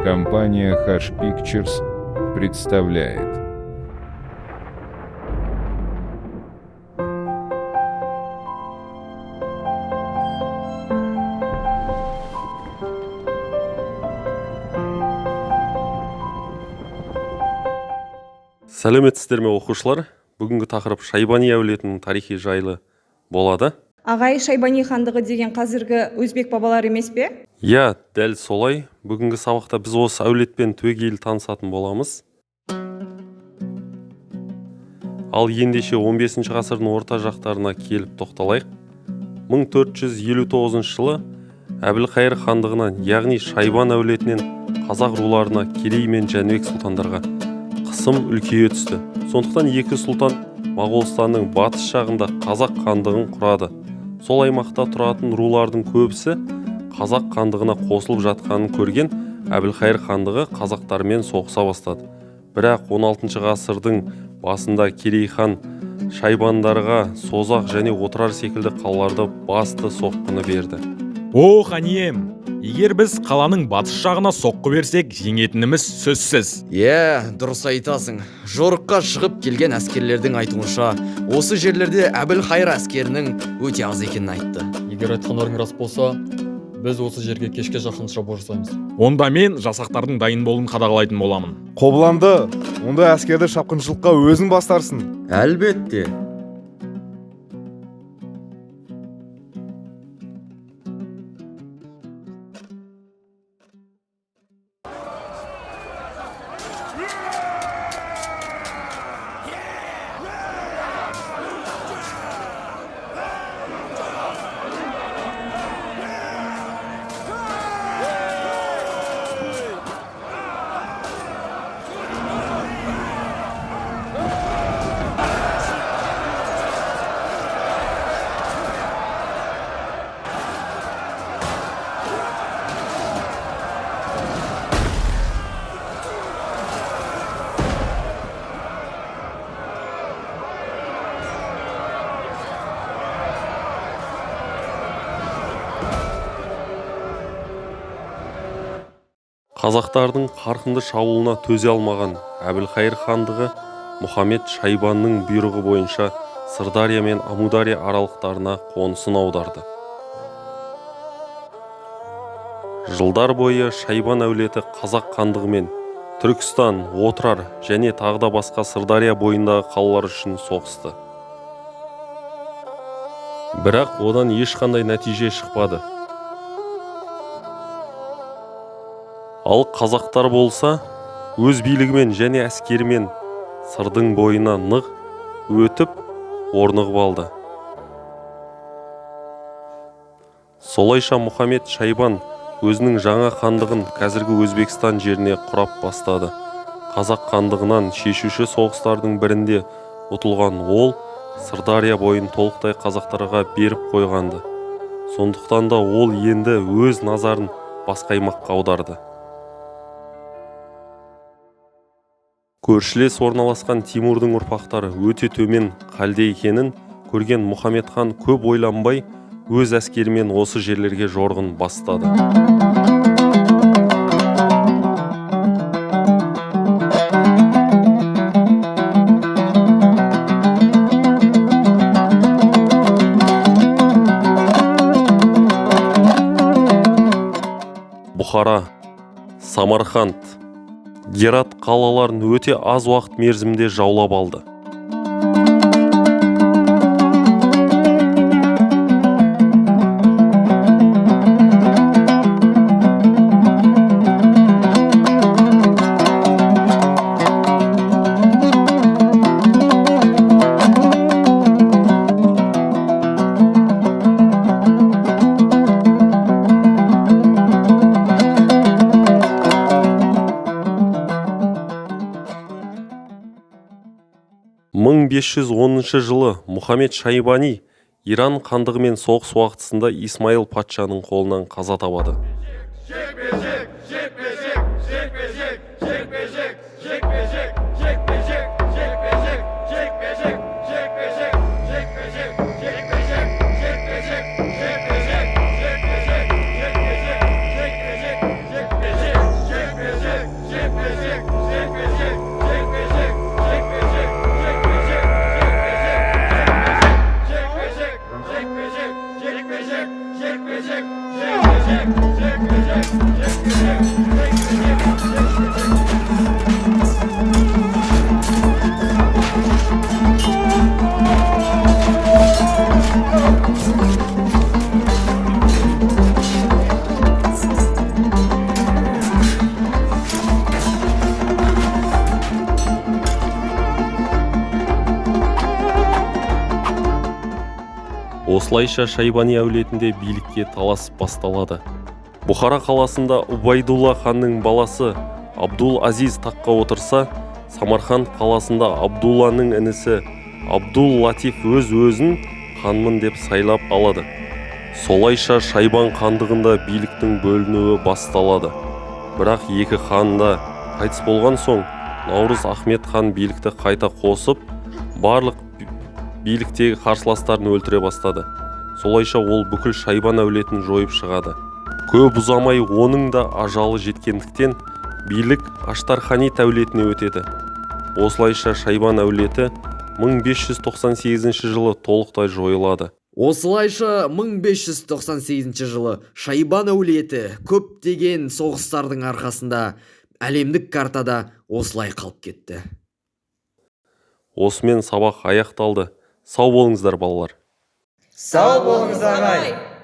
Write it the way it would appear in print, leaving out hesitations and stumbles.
Компания Hush Pictures представляет. Сәлеметсіздер ме оқушылар? Бүгінгі тақырып Шайбани әулетінің тарихи жайлы болады. Ағай, Шайбани хандығы деген қазіргі өзбек бабалар емес пе? Иә, дәл солай. Бүгінгі сабақта біз осы әулетпен түбегейлі танысатын боламыз. Ал ендеше 15 ғасырдың орта жақтарына келіп тоқталайық. 1459 жылы Әбілқайыр хандығынан, яғни Шайбан әулетінен қазақ руларына Керей мен Жәнібек сұлтандарға қысым үлкейе түсті. Сондықтан екі сұлтан Моғолстанның батыс жағында қазақ хандығын құрады. Сол аймақта тұратын рулардың көбісі қазақ хандығына қосылып жатқанын көрген Әбілқайыр хандығы қазақтармен соғыса бастады. Бірақ 16 ғасырдың басында Керей хан Шайбандарға Созақ және Отырар секілді қалаларды басты соққыны берді. О, ханием, егер біз қаланың батыс жағына соққы берсек, жеңетініміз сөзсіз. Дұрыс айтасың. Жорыққа шығып келген әскерлердің айтуынша, осы жерлерде Әбілқайыр әскерінің өте аз екенін айтты. Егер айтқандарың рас болса, біз осы жерге кешке жақын шабуыл жасаймыз. Онда мен жасақтардың дайын болуын қадағалайтын боламын. Қобыланды, онда әскерді шапқыншылыққа өзің бастарсың. Әлбетте. Қазақтардың қарқынды шабуылына төзе алмаған Әбілқайыр хандығы Мұхаммед Шайбанның бұйрығы бойынша Сырдария мен Амудария аралықтарына қонысын аударды. Жылдар бойы Шайбан әулеті қазақ хандығымен Түркістан, Отырар және тағы да басқа Сырдария бойындағы қалалар үшін соғысты. Бірақ одан ешқандай нәтиже шықпады. Ал қазақтар болса, өз билігімен және әскерімен сырдың бойына нық өтіп, орнығып алды. Солайша Мұхаммед Шайбан өзінің жаңа хандығын қазіргі Өзбекстан жеріне құрап бастады. Қазақ хандығынан шешуші соғыстардың бірінде ұтылған ол Сырдария бойын толықтай қазақтарға беріп қойғанды. Сондықтан да ол енді өз назарын басқа аймаққа аударды. Көршілес орналасқан Тимурдың ұрпақтары өте төмен халде екенін көрген Мұхаммед хан көп ойланбай өз әскерімен осы жерлерге жорғын бастады. Бұхара, Самарқанд, Герат қалаларын өте аз уақыт мерзімде жаулап алды. Мың 510 жылы Мұхаммед Шайбани Иран хандығымен соғыс уақытысында Исмаил патшаның қолынан қаза табады. Осылайша Шайбани әулетінде билікке талас басталады. Бұхара қаласында Убайдулла ханның баласы Абдул Азиз таққа отырса, Самарқанд қаласында Абдулланың інісі Абдул Латиф өз-өзін ханмын деп сайлап алады. Солайша Шайбан хандығында биліктің бөлінуі басталады. Бірақ екі хан да қайтыс болған соң, Наурыз Ахмет хан билікті қайта қосып, барлық биліктегі қарсыластарын өлтіре бастады. Солайша ол бүкіл Шайбан әулетін жойып шығады. Көп ұзамай оның да ажалы жеткендіктен билік Аштарханит әулетіне өтеді. Осылайша Шайбан әулеті 1598 жылы толықтай жойылады. Осылайша 1598 жылы Шайбан әулеті көптеген соғыстардың арқасында әлемдік картада осылай қалып кетті. Осымен сабақ аяқталды. Сау болыңыздар балалар. Сау болыңыз ағай.